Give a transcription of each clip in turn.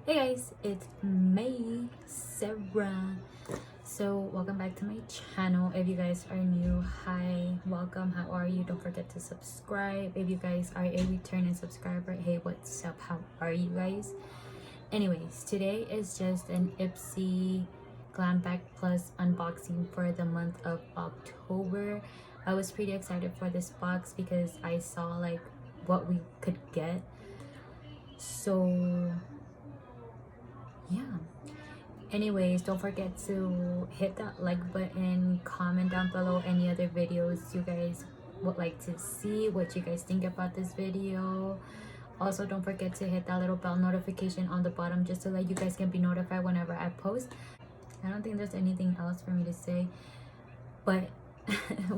Hey guys, it's me, Sarah. So welcome back to my channel. If you guys are new, hi, welcome. How are you? Don't forget to subscribe. If you guys are a returning subscriber, hey, what's up? How are you guys? Anyways, today is just an IPSY Glam Back Plus unboxing for the month of October. I was pretty excited for this box because I saw like what we could get. So yeah, anyways, don't forget to hit that like button, comment down below any other videos you guys would like to see, what you guys think about this video. Also, don't forget to hit that little bell notification on the bottom just so that you guys can be notified whenever I post. I don't think there's anything else for me to say, but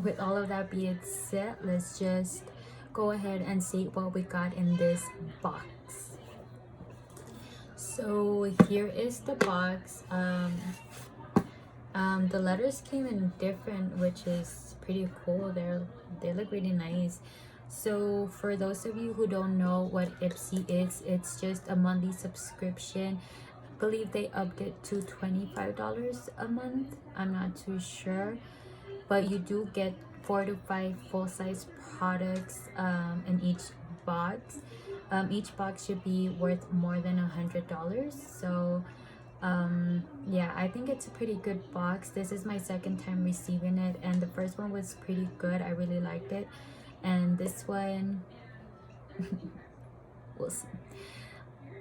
with all of that being said, let's just go ahead and see what we got in this box. So here is the box. The letters came in different, which is pretty cool. They look really nice. So for those of you who don't know what IPSY is, it's just a monthly subscription. I believe they upped it to $25 a month. I'm not too sure, but you do get 4 to 5 full-size products in each box. Each box should be worth more than $100. So yeah, I think it's a pretty good box. This is my second time receiving it, and the first one was pretty good. I really liked it, and this one we'll see.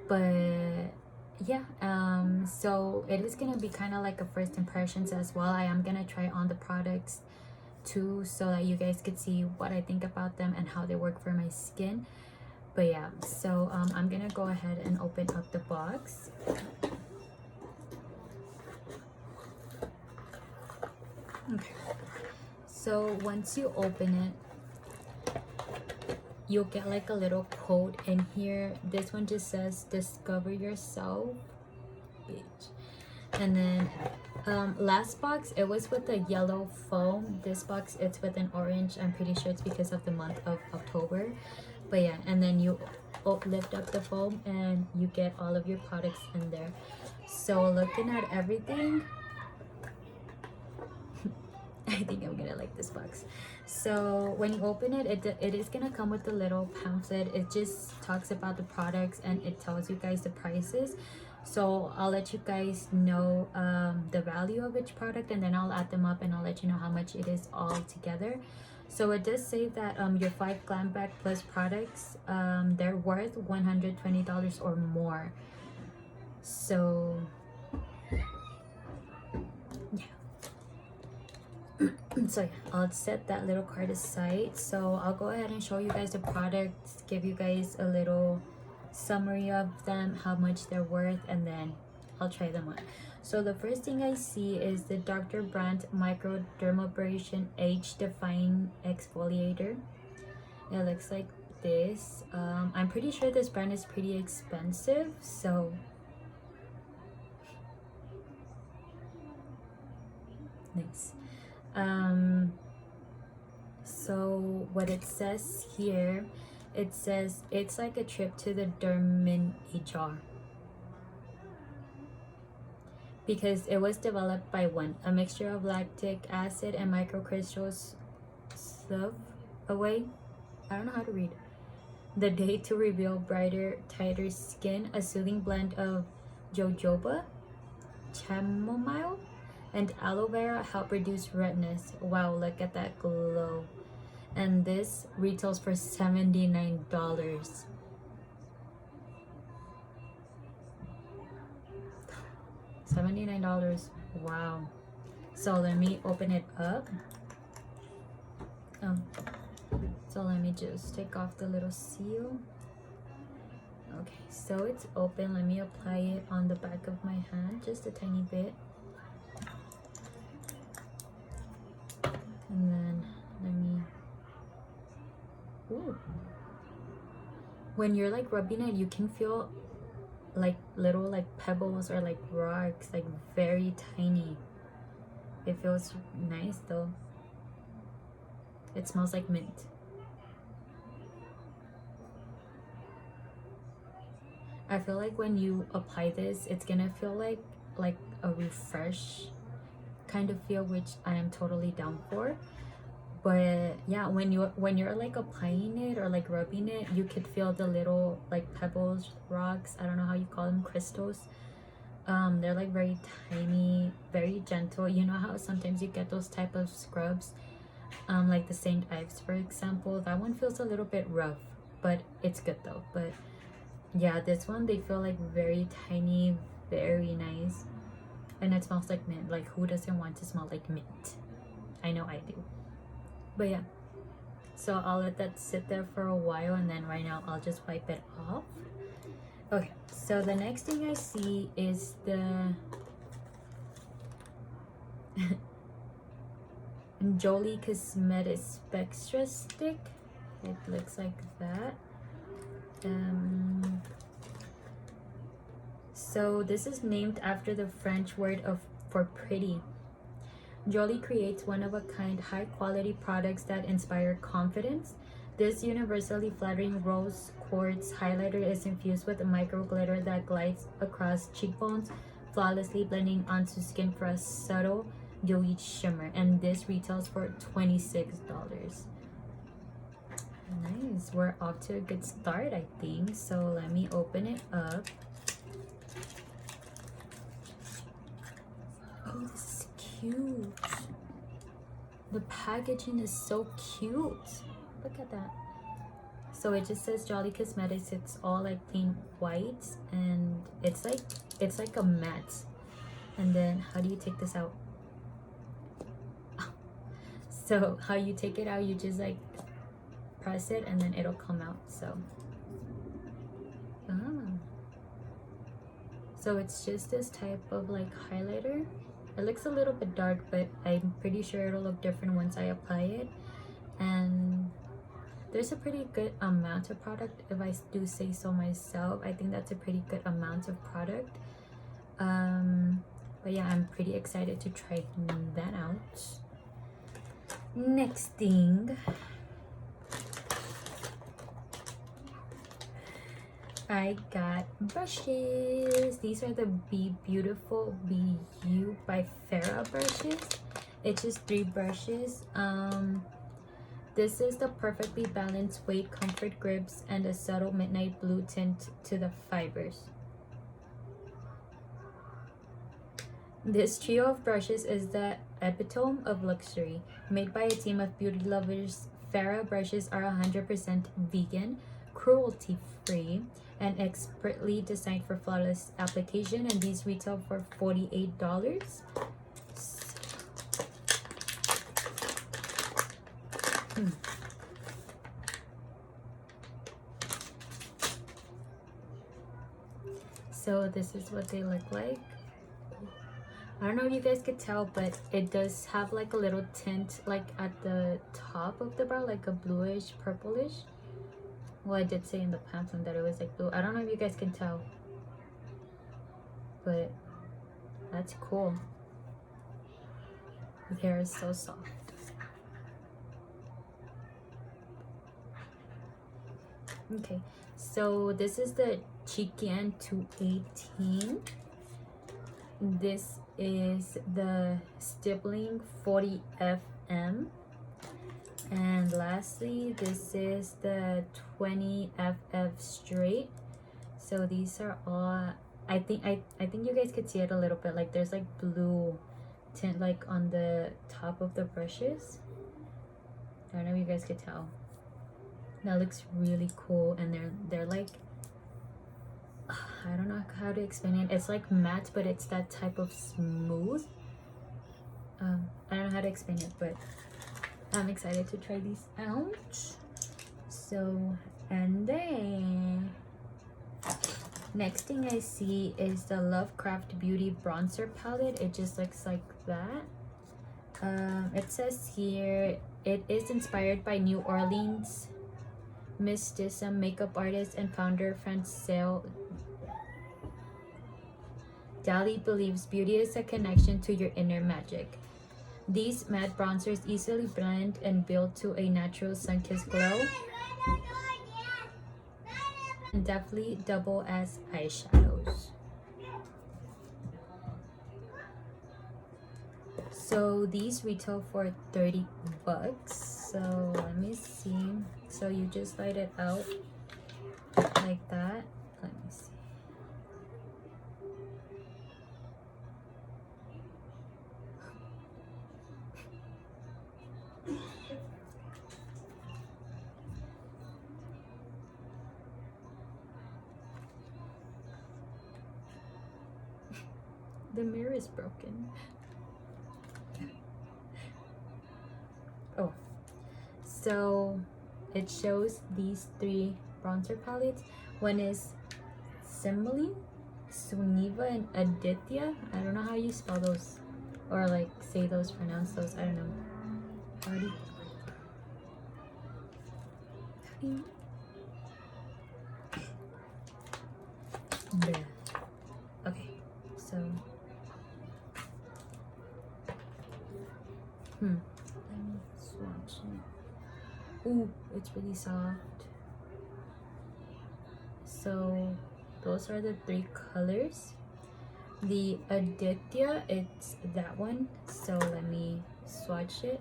But yeah, so it is gonna be kind of like a first impressions as well. I am gonna try on the products too, so that you guys could see what I think about them and how they work for my skin. But yeah, so I'm gonna go ahead and open up the box. Okay, so once you open it, you'll get like a little quote in here. This one just says discover yourself, bitch. And then last box, it was with the yellow foam. This box, it's with an orange. I'm pretty sure it's because of the month of October. But yeah, and then you lift up the foam and you get all of your products in there. So looking at everything, I think I'm gonna like this box. So when you open it, it is gonna come with a little pamphlet. It just talks about the products and it tells you guys the prices. So I'll let you guys know the value of each product, and then I'll add them up and I'll let you know how much it is all together. So it does say that your 5 Glam Back Plus products, they're worth $120 or more. So so yeah, I'll set that little card aside. So I'll go ahead and show you guys the products, give you guys a little summary of them, how much they're worth, and then I'll try them on. So the first thing I see is the Dr. Brandt Microdermabrasion Age Defying Exfoliator. It looks like this. I'm pretty sure this brand is pretty expensive, so nice. So what it says here, it says it's like a trip to the Dermin HR, because it was developed by a mixture of lactic acid and microcrystals stuff away. I don't know how to read. The day to reveal brighter, tighter skin. A soothing blend of jojoba, chamomile, and aloe vera help reduce redness. Wow, look at that glow. And this retails for $79. $79. Wow. So let me open it up. So let me just take off the little seal. Okay, so it's open. Let me apply it on the back of my hand, just a tiny bit. And then let me, ooh. When you're like rubbing it, you can feel like little like pebbles or like rocks, like very tiny. It feels nice though. It smells like mint. I feel like when you apply this, it's gonna feel like a refresh kind of feel, which I am totally down for. But yeah, when you're like applying it or like rubbing it, you could feel the little like pebbles, rocks, I don't know how you call them, crystals. They're like very tiny, very gentle. You know how sometimes you get those type of scrubs, like the St. Ives, for example. That one feels a little bit rough, but it's good though. But yeah, this one, they feel like very tiny, very nice, and it smells like mint. Like, who doesn't want to smell like mint? I know I do. But yeah, so I'll let that sit there for a while, and then right now I'll just wipe it off. Okay, so the next thing I see is the Jolie Cosmetics Spectra Stick. It looks like that. So this is named after the French word for pretty. Jolie creates one-of-a-kind, high-quality products that inspire confidence. This universally flattering rose quartz highlighter is infused with a micro glitter that glides across cheekbones, flawlessly blending onto skin for a subtle, dewy shimmer. And this retails for $26. Nice. We're off to a good start, I think. So let me open it up. Oh, this is cute. The packaging is so cute. Look at that. So it just says Jolie Cosmetics. It's all like plain white, and it's like a matte. And then how do you take this out? So how you take it out, you just like press it and then it'll come out. So it's just this type of like highlighter. It looks a little bit dark, but I'm pretty sure it'll look different once I apply it. And there's a pretty good amount of product, if I do say so myself. I think that's a pretty good amount of product. But yeah, I'm pretty excited to try that out. Next thing, I got brushes. These are the Be Beautiful Be You by Farrah brushes. It's just 3 brushes. This is the perfectly balanced weight, comfort grips, and a subtle midnight blue tint to the fibers. This trio of brushes is the epitome of luxury. Made by a team of beauty lovers, Farrah brushes are 100% vegan, cruelty-free, and expertly designed for flawless application, and these retail for $48. So this is what they look like. I don't know if you guys could tell, but it does have like a little tint like at the top of the brow, like a bluish, purplish. Well, I did say in the pamphlet that it was like blue. I don't know if you guys can tell, but that's cool. The hair is so soft. Okay, so this is the Chicken 218. This is the Stippling 40 FM. And lastly, this is the 20 FF Straight. So these are all, I think you guys could see it a little bit. Like there's like blue tint like on the top of the brushes. I don't know if you guys could tell. That looks really cool, and they're like, I don't know how to explain it. It's like matte, but it's that type of smooth. I don't know how to explain it, but I'm excited to try these out. So, and then next thing I see is the Lovecraft Beauty Bronzer Palette. It just looks like that. It says here it is inspired by New Orleans mysticism makeup artist and founder Francelle Dali believes beauty is a connection to your inner magic. These matte bronzers easily blend and build to a natural sun-kissed glow. definitely double as eyeshadows. So these retail for 30 bucks. So let me see. So you just light it out like that. Let me see. The mirror is broken. Oh, so it shows these 3 bronzer palettes. One is Simile, Suniva, and Aditya. I don't know how you spell those or like say those, pronounce those. I don't know. Already. Yeah. Okay, so let me swatch it. Ooh, it's really soft. So those are the 3 colors. The Aditya, it's that one. So let me swatch it.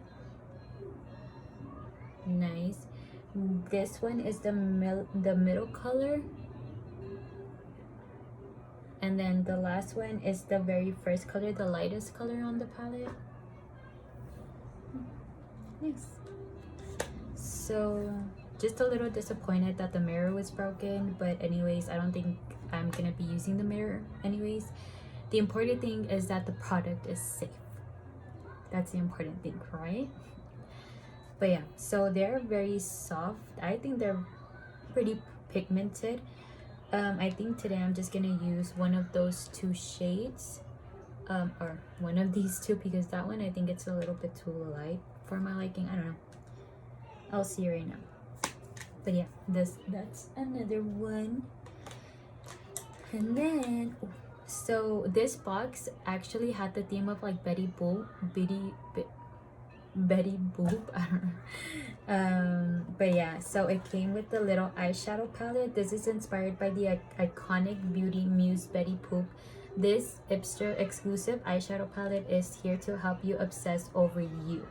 Nice. This one is the middle color. And then the last one is the very first color, the lightest color on the palette. Nice. So just a little disappointed that the mirror was broken, but anyways, I don't think I'm gonna be using the mirror anyways. The important thing is that the product is safe. That's the important thing, right? But yeah, so they're very soft. I think they're pretty pigmented. I think today I'm just gonna use one of those 2 shades, or one of these 2, because that one I think it's a little bit too light for my liking. I don't know. I'll see right now. But yeah, that's another one. And then so this box actually had the theme of like Betty Boop. I don't know. But yeah, so it came with the little eyeshadow palette. This is inspired by the iconic beauty muse Betty Boop. This hipster exclusive eyeshadow palette is here to help you obsess over you.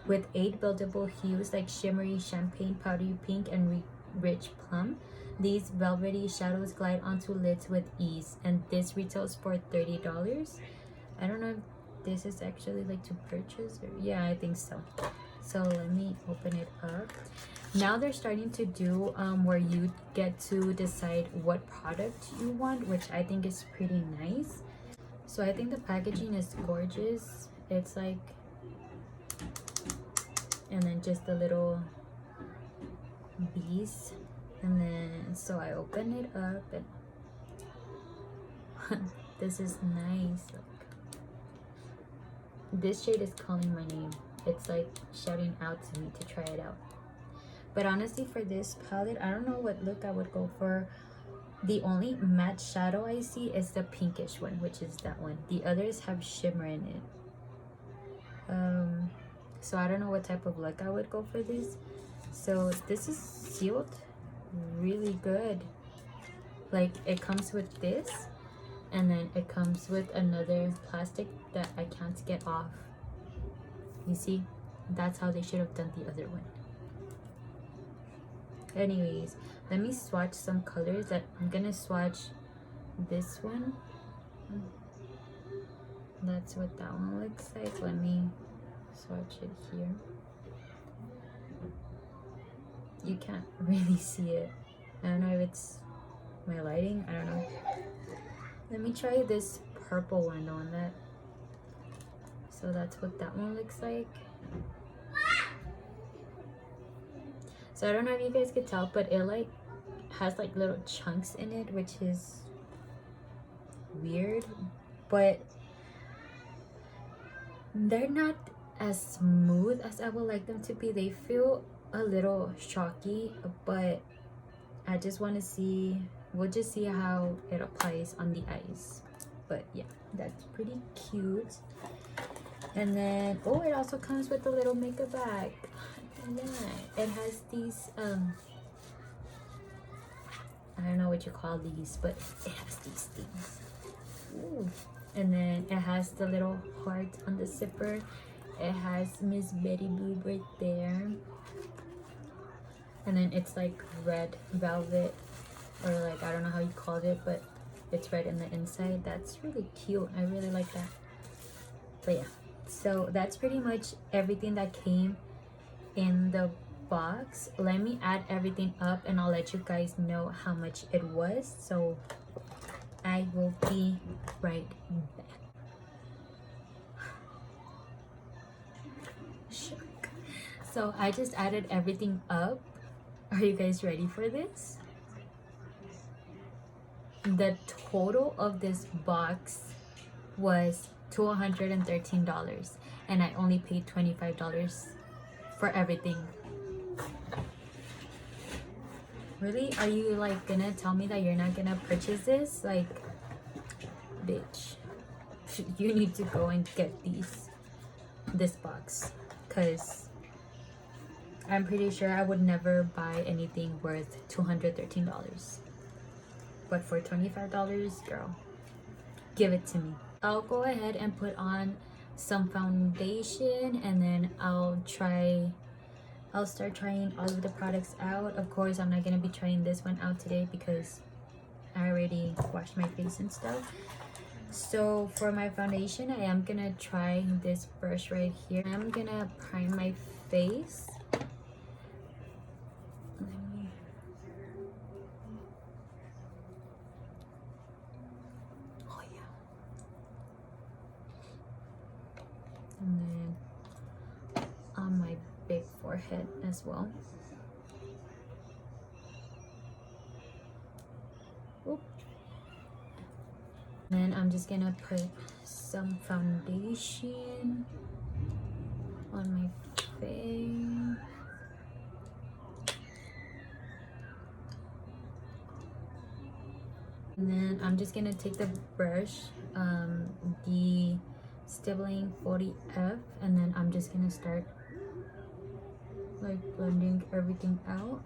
With 8 buildable hues like shimmery champagne, powdery pink, and rich plum, these velvety shadows glide onto lids with ease, and this retails for $30. I don't know if this is actually like to purchase, or yeah, I think so. So let me open it up. Now they're starting to do where you get to decide what product you want, which I think is pretty nice. So I think the packaging is gorgeous. It's like, and then just the little bees, and then so I open it up, and this is nice. This shade is calling my name. It's like shouting out to me to try it out. But honestly, for this palette, I don't know what look I would go for. The only matte shadow I see is the pinkish one, which is that one. The others have shimmer in it. So I don't know what type of look I would go for this. So this is sealed really good. Like it comes with this, and then it comes with another plastic that I can't get off. You see, that's how they should have done the other one. Anyways, let me swatch some colors. That I'm gonna swatch this one. That's what that one looks like. Let me swatch it here. You can't really see it. I don't know if it's my lighting. I don't know. Let me try this purple one on that. So that's what that one looks like. So I don't know if you guys could tell, but it like has like little chunks in it, which is weird, but they're not as smooth as I would like them to be. They feel a little chalky, but I just want to see, we'll just see how it applies on the eyes. But yeah, that's pretty cute. And then oh, it also comes with a little makeup bag. Yeah, it has these I don't know what you call these, but it has these things. Ooh. And then it has the little heart on the zipper. It has Miss Betty Boop right there. And then it's like red velvet, or like, I don't know how you called it, but it's red in the inside. That's really cute. I really like that. But yeah, so that's pretty much everything that came in the box. Let me add everything up and I'll let you guys know how much it was. So I will be right back. So I just added everything up. Are you guys ready for this? The total of this box was $213 and I only paid $25 for everything. Really? Are you like gonna tell me that you're not gonna purchase this? Like, bitch, you need to go and get this box, because I'm pretty sure I would never buy anything worth $213. But for $25, girl, give it to me. I'll go ahead and put on some foundation, and then I'll start trying all of the products out. Of course, I'm not gonna be trying this one out today because I already washed my face and stuff. So for my foundation, I am gonna try this brush right here. I'm gonna prime my face. Oh yeah. And then on my big forehead as well. Oop. Then I'm just gonna put some foundation on my face. And then I'm just gonna take the brush, the Stippling 40F, and then I'm just gonna start like blending everything out.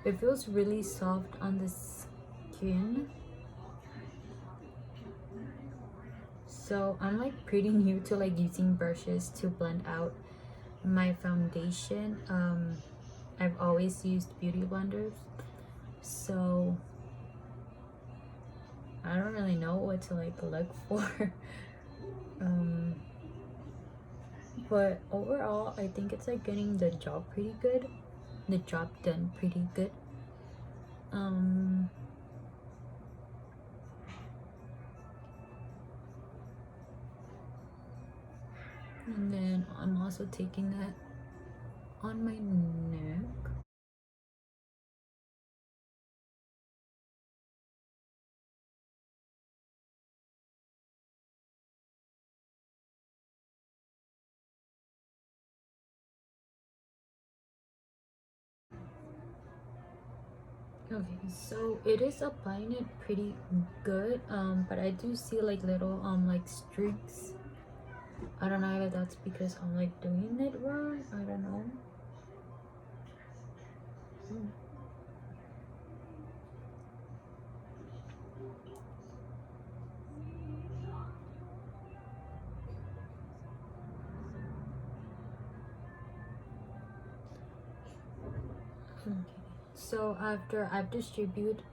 It feels really soft on the skin. So I'm like pretty new to like using brushes to blend out my foundation. I've always used beauty blenders, so I don't really know what to like look for. But overall, I think it's like getting the job pretty good. The job done pretty good. And then I'm also taking that on my neck. Okay, so it is applying it pretty good, but I do see like little like streaks. I don't know if that's because I'm like doing it wrong. I don't know. Okay. So after I've distributed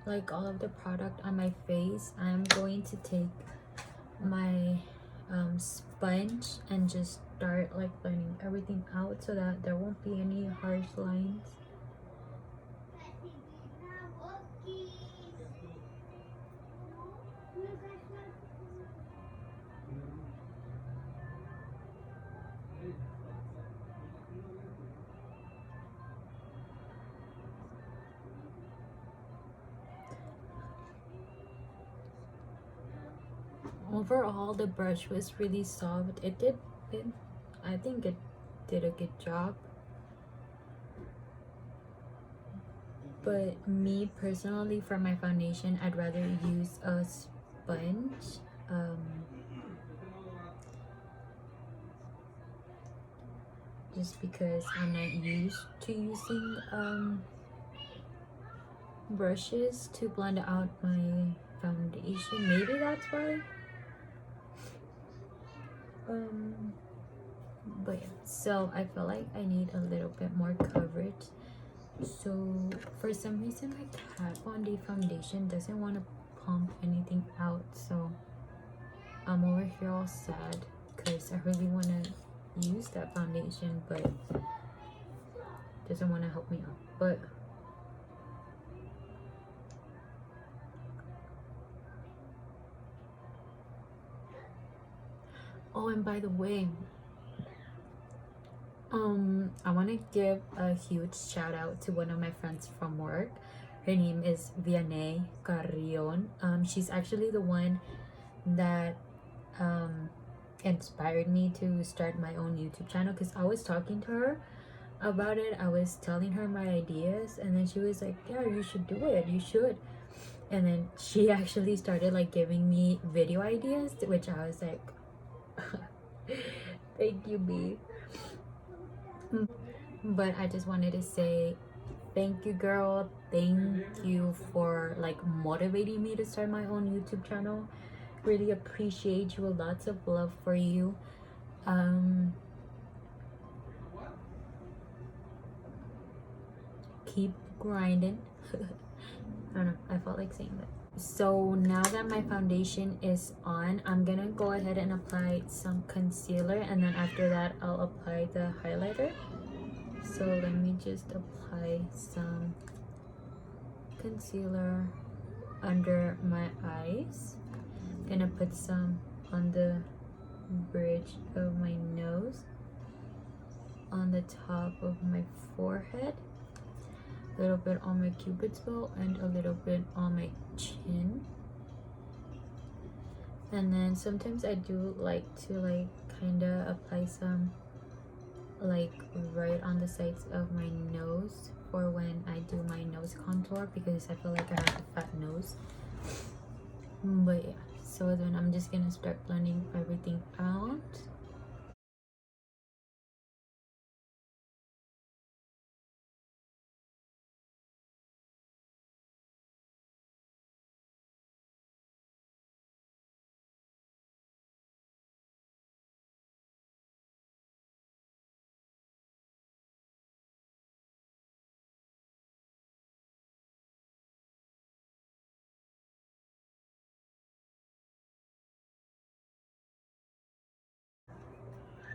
like all of the product on my face, I'm going to take my sponge and just start like blending everything out so that there won't be any harsh lines. Overall, the brush was really soft. I think it did a good job. But me personally, for my foundation, I'd rather use a sponge. just because I'm not used to using brushes to blend out my foundation. Maybe that's why. But yeah, so I feel like I need a little bit more coverage. So for some reason my Kat Von D foundation doesn't want to pump anything out, so I'm over here all sad because I really want to use that foundation, but it doesn't want to help me out. But oh, and by the way, I want to give a huge shout out to one of my friends from work. Her name is Vianney Carrion. She's actually the one that inspired me to start my own YouTube channel, because I was talking to her about it. I was telling her my ideas, and then she was like, yeah, you should do it, you should. And then she actually started like giving me video ideas, which I was like, thank you, B. But I just wanted to say thank you, girl. Thank you for like motivating me to start my own YouTube channel. Really appreciate you. Lots of love for you. Keep grinding. I don't know, I felt like saying that. So now that my foundation is on, I'm gonna go ahead and apply some concealer, and then after that I'll apply the highlighter. So let me just apply some concealer under my eyes. Gonna put some on the bridge of my nose, on the top of my forehead, a little bit on my cupid's bow, and a little bit on my chin. And then sometimes I do like to like kind of apply some like right on the sides of my nose for when I do my nose contour, because I feel like I have a fat nose. But yeah, so then I'm just gonna start blending everything out.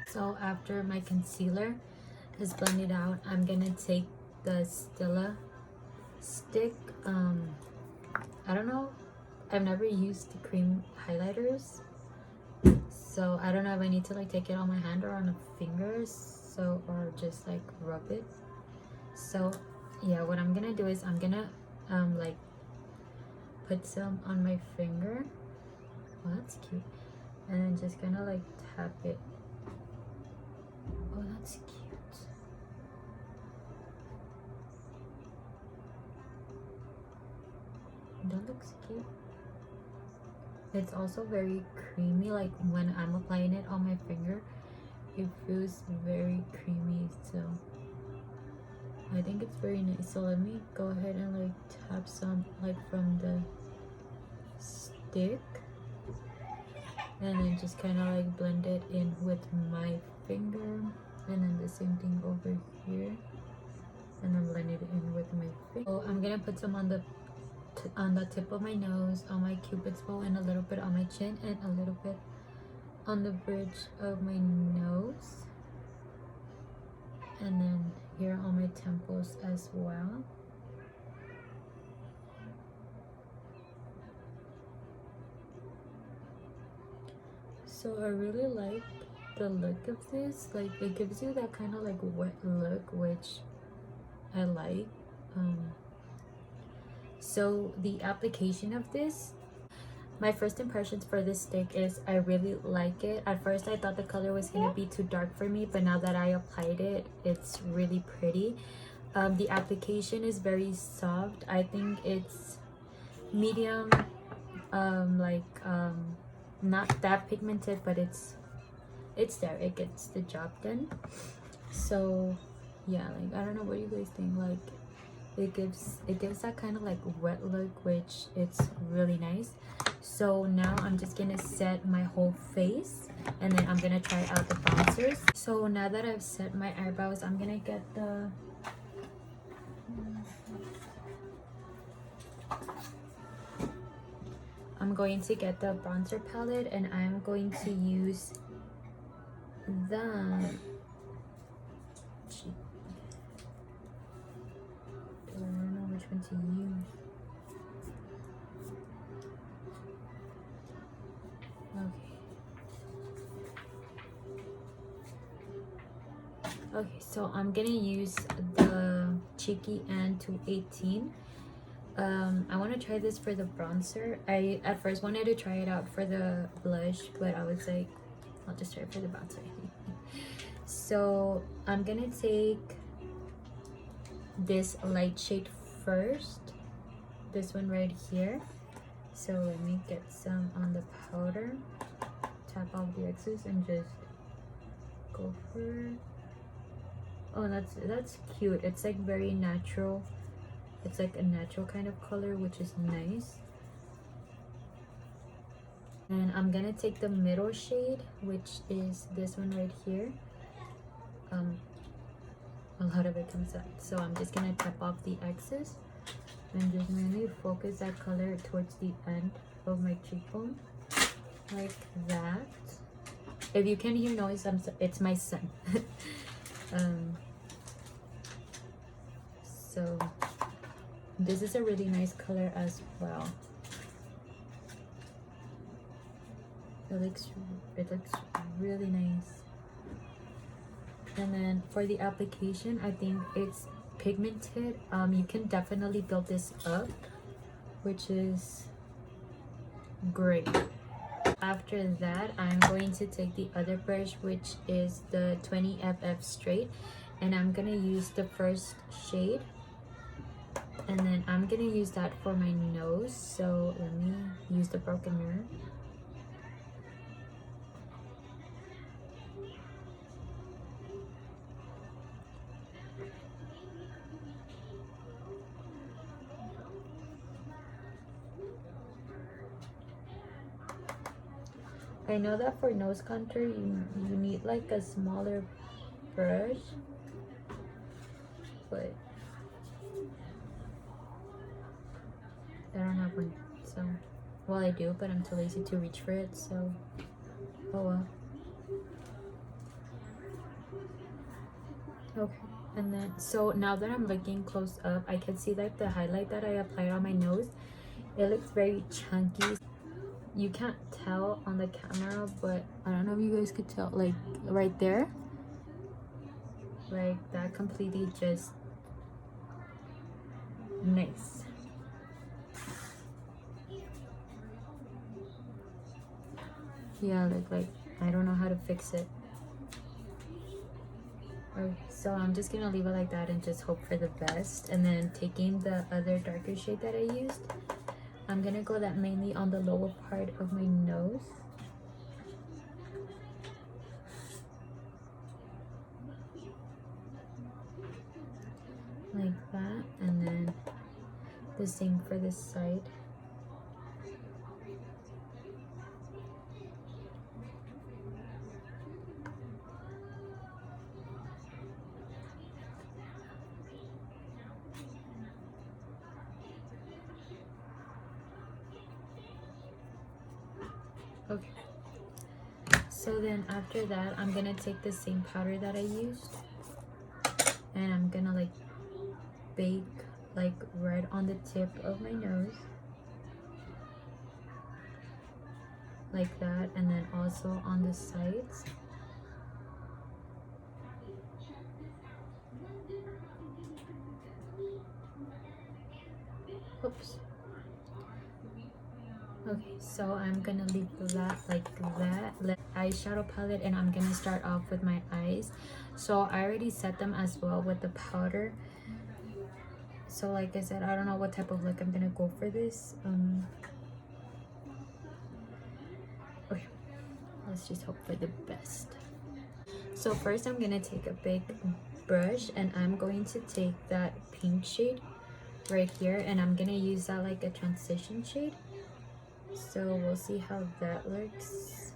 So after my concealer is blended out, I'm gonna take the Stila stick. I don't know, I've never used the cream highlighters, so I don't know if I need to like take it on my hand or on the fingers, so or just like rub it. So yeah, what I'm gonna do is I'm gonna like put some on my finger. Oh, that's cute. And then just gonna like tap it. Oh, that's cute. That looks cute. It's also very creamy, like when I'm applying it on my finger, it feels very creamy, so I think it's very nice. So let me go ahead and like tap some like from the stick, and then just kind of like blend it in with my finger, and then the same thing over here, and then blend it in with my finger. So I'm gonna put some on the tip of my nose, on my cupid's bow, and a little bit on my chin, and a little bit on the bridge of my nose, and then here on my temples as well. So I really like the look of this. Like it gives you that kind of like wet look, which I like. So the application of this, my first impressions for this stick is I really like it. At first I thought the color was gonna be too dark for me, but now that I applied it, it's really pretty. The application is very soft. I think it's medium, not that pigmented, but it's there, it gets the job done. So yeah, like I don't know, what do you guys think? Like it gives that kind of like wet look, which it's really nice. So now I'm just gonna set my whole face, and then I'm gonna try out the bronzers. So now that I've set my eyebrows, I'm gonna get the bronzer palette, and I'm going to use the I don't know which one to use. Okay, so I'm gonna use the Cheeky and 218. I want to try this for the bronzer. I at first wanted to try it out for the blush, but I was like, I'll just try it for the bronzer. So I'm gonna take this light shade first, this one right here. So let me get some on the powder, tap off the excess, and just go for it. Oh, that's cute. It's like very natural. It's like a natural kind of color, which is nice. And I'm gonna take the middle shade, which is this one right here. A lot of it comes out, so I'm just gonna tap off the excess and just mainly focus that color towards the end of my cheekbone, like that. If you can hear noise, it's my son. So this is a really nice color as well. It looks really nice. And then for the application, I think it's pigmented. You can definitely build this up, which is great. After that, I'm going to take the other brush, which is the 20FF straight, and I'm gonna use the first shade, and then I'm gonna use that for my nose. So let me use the broken mirror. I know that for nose contour you need like a smaller brush, but I don't have one. So, well, I do, but I'm too lazy to reach for it, so oh well. Okay, and then so now that I'm looking close up, I can see that the highlight that I applied on my nose, it looks very chunky. You can't tell on the camera, but I don't know if you guys could tell, like right there, like that completely just nice. Yeah, like I don't know how to fix it. Okay, so I'm just gonna leave it like that and just hope for the best. And then taking the other darker shade that I used, I'm gonna go that mainly on the lower part of my nose. Like that, and then the same for this side. Okay. So then after that, I'm gonna take the same powder that I used, and I'm gonna like bake like right on the tip of my nose, like that, and then also on the sides. Oops. Okay, so I'm gonna leave that like that eyeshadow palette, and I'm gonna start off with my eyes. So I already set them as well with the powder. So like I said, I don't know what type of look I'm gonna go for this. Okay, let's just hope for the best. So first I'm gonna take a big brush and I'm going to take that pink shade right here and I'm gonna use that like a transition shade. So we'll see how that looks.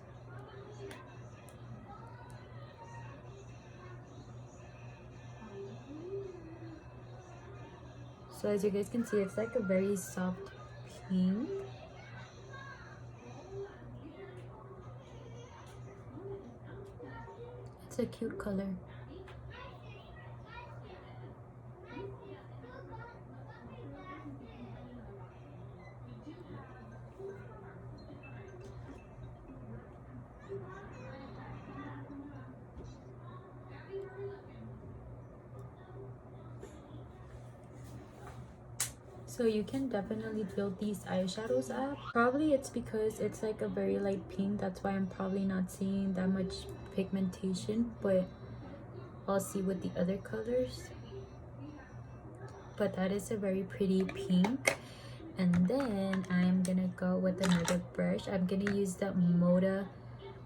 So as you guys can see, it's like a very soft pink. It's a cute color. So you can definitely build these eyeshadows up. Probably it's because it's like a very light pink. That's why I'm probably not seeing that much pigmentation, but I'll see with the other colors. But that is a very pretty pink. And then I'm gonna go with another brush. I'm gonna use the Moda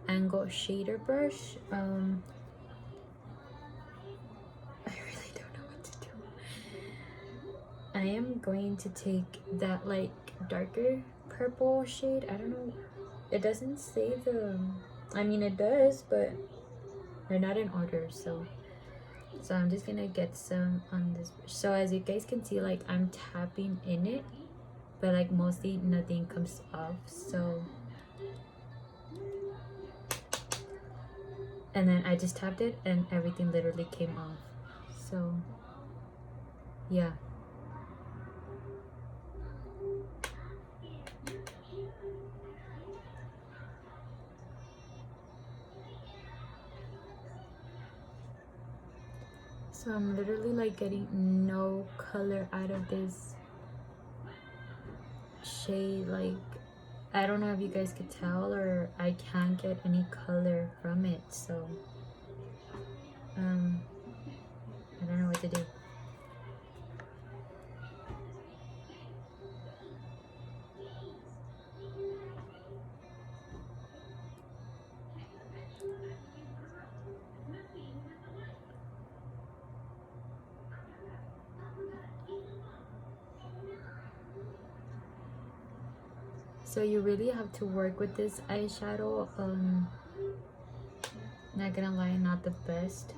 Angle Shader brush. I really don't know what to do. I am going to take that like darker purple shade. I don't know, it doesn't say the, I mean it does, but they're not in order. So I'm just gonna get some on this brush. So as you guys can see, like I'm tapping in it, but like mostly nothing comes off. So, and then I just tapped it and everything literally came off. So yeah. So I'm literally like getting no color out of this shade. Like I don't know if you guys could tell, or I can't get any color from it. So I don't know what to do. So you really have to work with this eyeshadow. Not gonna lie, not the best.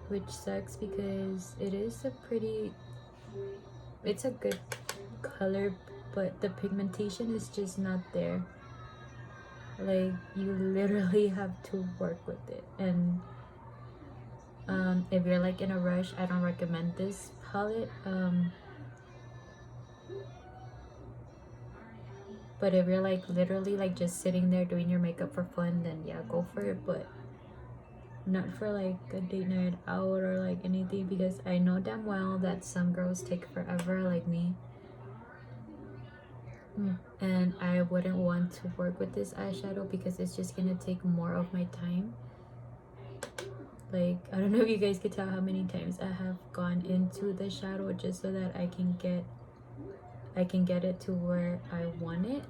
Which sucks because it is a pretty, it's a good color, but the pigmentation is just not there. Like you literally have to work with it. And if you're like in a rush, I don't recommend this palette. But if you're like literally like just sitting there doing your makeup for fun, then yeah, go for it. But not for like a date night out or like anything, because I know damn well that some girls take forever like me. And I wouldn't want to work with this eyeshadow because it's just gonna take more of my time. Like I don't know if you guys could tell how many times I have gone into the shadow just so that I can get it to where I want it.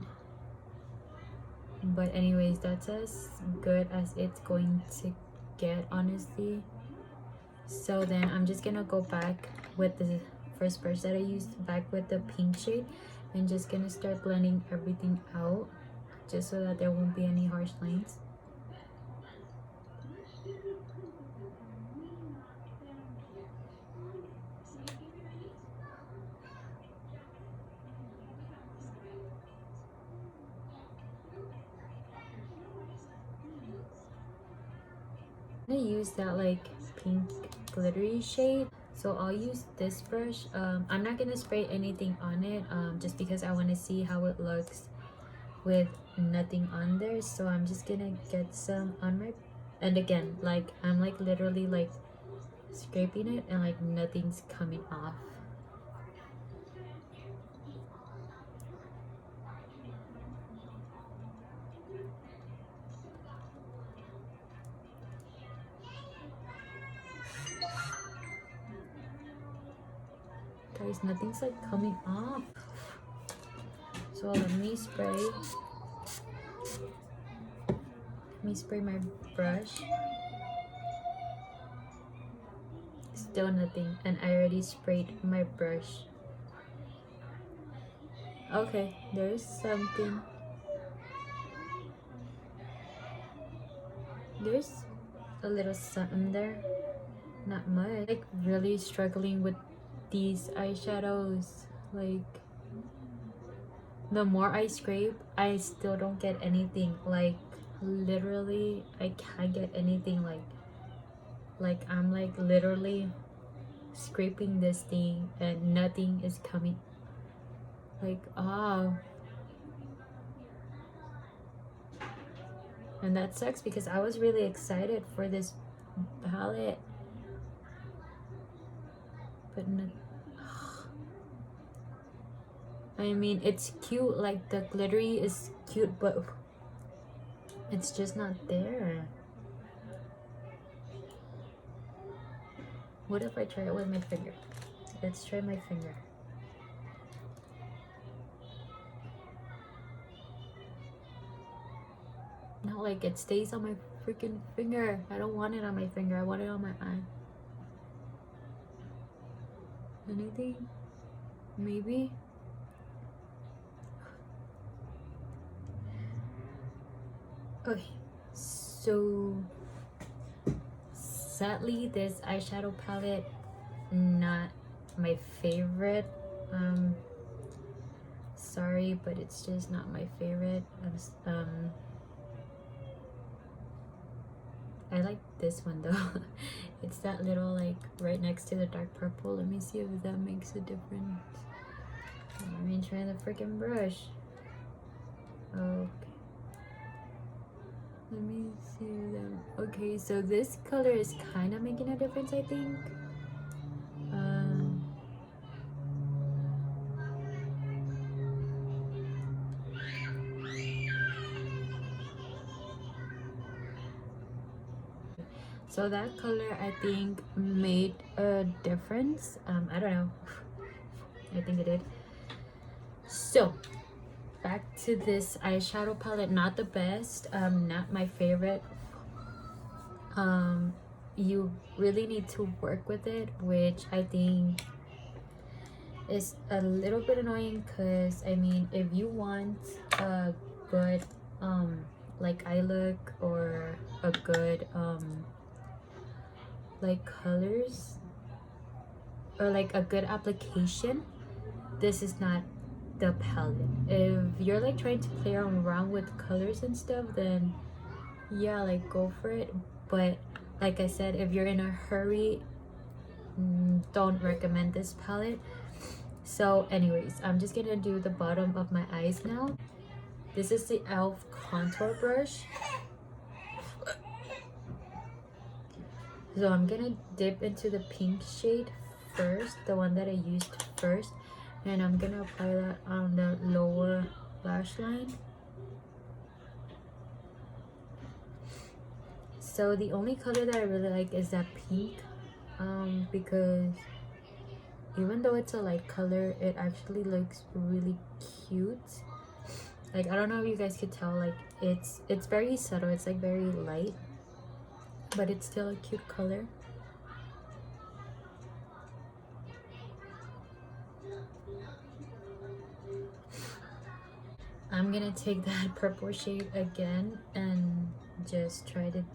But anyways, that's as good as it's going to get, honestly. So then I'm just gonna go back with the first brush that I used, back with the pink shade, and just gonna start blending everything out just so that there won't be any harsh lines. I'm gonna use that like pink glittery shade, so I'll use this brush. I'm not gonna spray anything on it just because I want to see how it looks with nothing on there. So I'm just gonna get some on my, and again, like I'm like literally like scraping it and like nothing's coming off. Guys, nothing's like coming off. So let me spray me spray my brush. Still nothing, and I already sprayed my brush. Okay, there's something. There's a little something there. Not much. Like really struggling with these eyeshadows. Like the more I scrape, I still don't get anything. Like literally I can't get anything. Like I'm like literally scraping this thing and nothing is coming. Like oh, and that sucks because I was really excited for this palette, but no. I mean, it's cute, like the glittery is cute, but it's just not there. What if I try it with my finger? Let's try my finger. No, like it stays on my freaking finger. I don't want it on my finger. I want it on my eye. Anything? Maybe? Okay, so sadly this eyeshadow palette not my favorite. Sorry, but it's just not my favorite. I like this one though. It's that little like right next to the dark purple. Let me see if that makes a difference. Let me try the freaking brush. Okay. Let me see them. Okay, so this color is kind of making a difference, I think. So that color I think made a difference. I don't know. I think it did. So back to this eyeshadow palette, not the best, not my favorite. You really need to work with it, which I think is a little bit annoying, because I mean if you want a good like eye look or a good like colors or like a good application, this is not the palette. If you're like trying to play around with colors and stuff, then yeah, like go for it. But like I said, if you're in a hurry, don't recommend this palette. So anyways, I'm just gonna do the bottom of my eyes now. This is the e.l.f. contour brush. So I'm gonna dip into the pink shade first, the one that I used first, and I'm gonna apply that on the lower lash line. So the only color that I really like is that pink, because even though it's a light color, it actually looks really cute. Like I don't know if you guys could tell, like it's very subtle, it's like very light, but it's still a cute color. I'm gonna take that purple shade again and just try to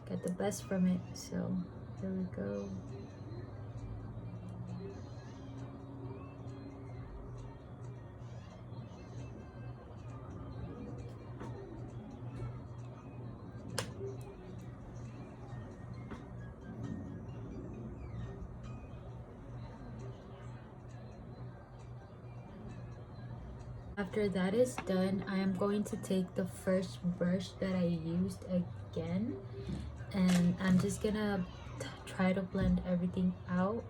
get the best from it. So here we go. After that is done, I am going to take the first brush that I used again, and I'm just gonna try to blend everything out.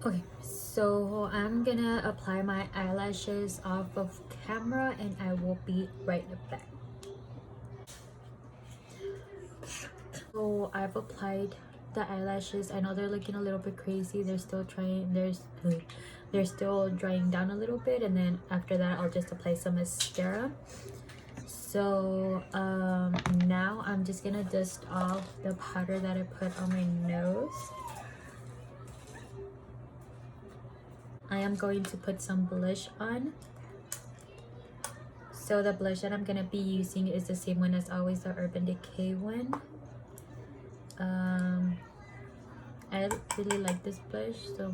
Okay, so I'm gonna apply my eyelashes off of camera and I will be right back. So I've applied the eyelashes. I know they're looking a little bit crazy. They're still trying, they're still drying down a little bit, and then after that I'll just apply some mascara. So now I'm just gonna dust off the powder that I put on my nose. I am going to put some blush on. So the blush that I'm gonna be using is the same one as always, the Urban Decay one. I really like this blush, so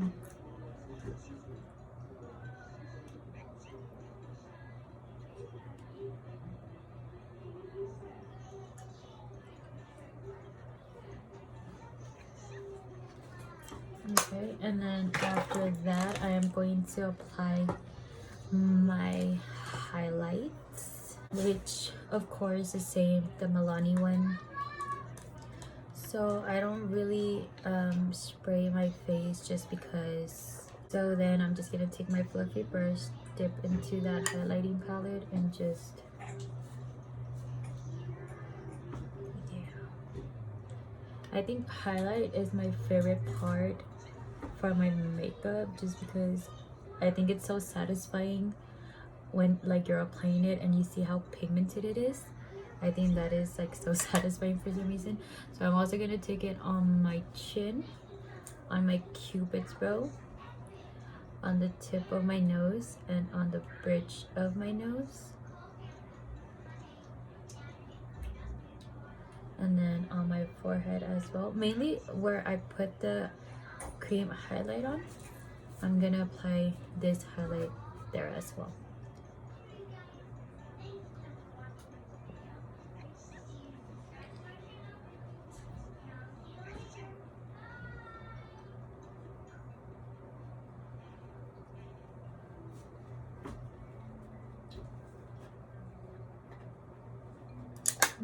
okay. And then after that, I am going to apply my highlights, which of course is the same, the Milani one. So I don't really spray my face just because. So then I'm just gonna take my fluffy brush, dip into that highlighting palette, and just, yeah. I think highlight is my favorite part for my makeup, just because I think it's so satisfying when like you're applying it and you see how pigmented it is. I think that is like so satisfying for some reason. So I'm also gonna take it on my chin, on my cupid's bow, on the tip of my nose, and on the bridge of my nose, and then on my forehead as well. Mainly where I put the cream highlight on, I'm gonna apply this highlight there as well.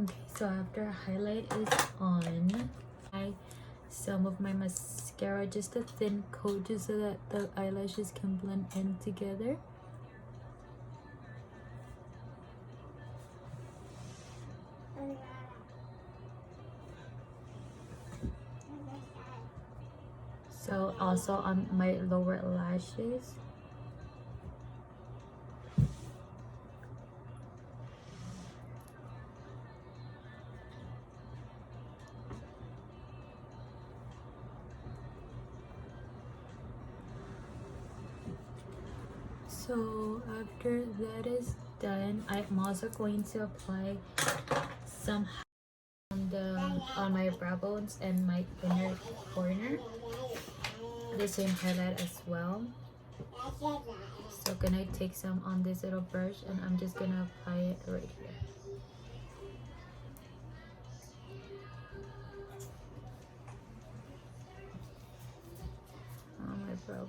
Okay, so after highlight is on, some of my mascara, just a thin coat, just so that the eyelashes can blend in together. So also on my lower lashes. So after that is done, I'm also going to apply some on my brow bones and my inner corner, the same highlight as well. So gonna take some on this little brush, and I'm just gonna apply it right here on my brow.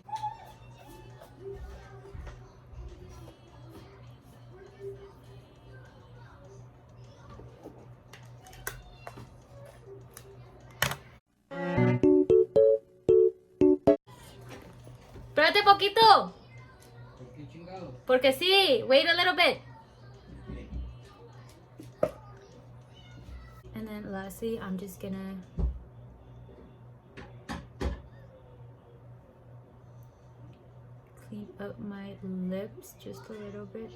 Espérate poquito. Porque sí, wait a little bit. And then lastly, I'm just gonna clean up my lips just a little bit.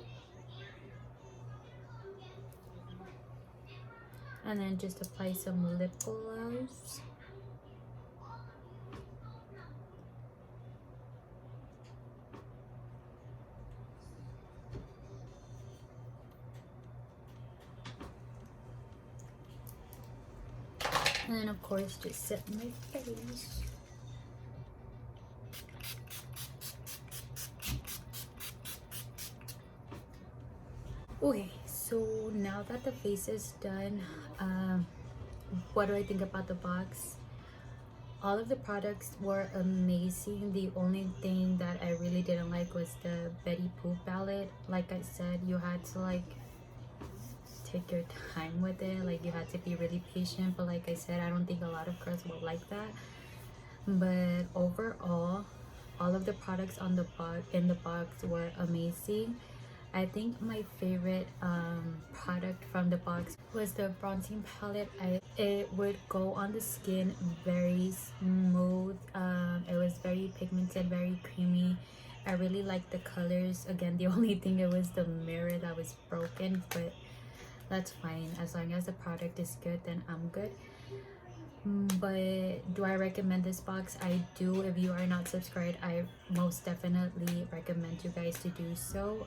And then just apply some lip gloss. And then of course just set my face. Okay, so now that the face is done, what do I think about the box? All of the products were amazing. The only thing that I really didn't like was the Betty Boop palette. Like I said, you had to like take your time with it, like you had to be really patient, but like I said, I don't think a lot of girls will like that. But overall, all of the products on the box in the box were amazing. I think my favorite product from the box was the bronzing palette. It would go on the skin very smooth. It was very pigmented, very creamy, I really like the colors. Again, the only thing, it was the mirror that was broken, but that's fine. As long as the product is good, then I'm good. But do I recommend this box? I do. If you are not subscribed, I most definitely recommend you guys to do so.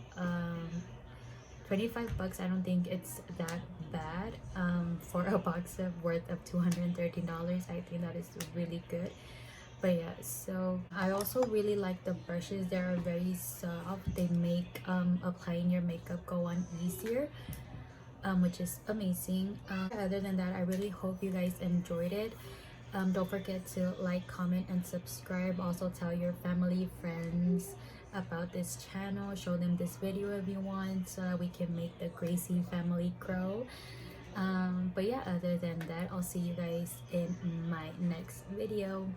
25 bucks, I don't think it's that bad for a box of worth of $213. I think that is really good. But yeah, so I also really like the brushes. They are very soft. They make applying your makeup go on easier, which is amazing. Other than that, I really hope you guys enjoyed it. Don't forget to like, comment, and subscribe. Also tell your family, friends about this channel. Show them this video if you want, so that we can make the Gracie family grow. But yeah, other than that, I'll see you guys in my next video.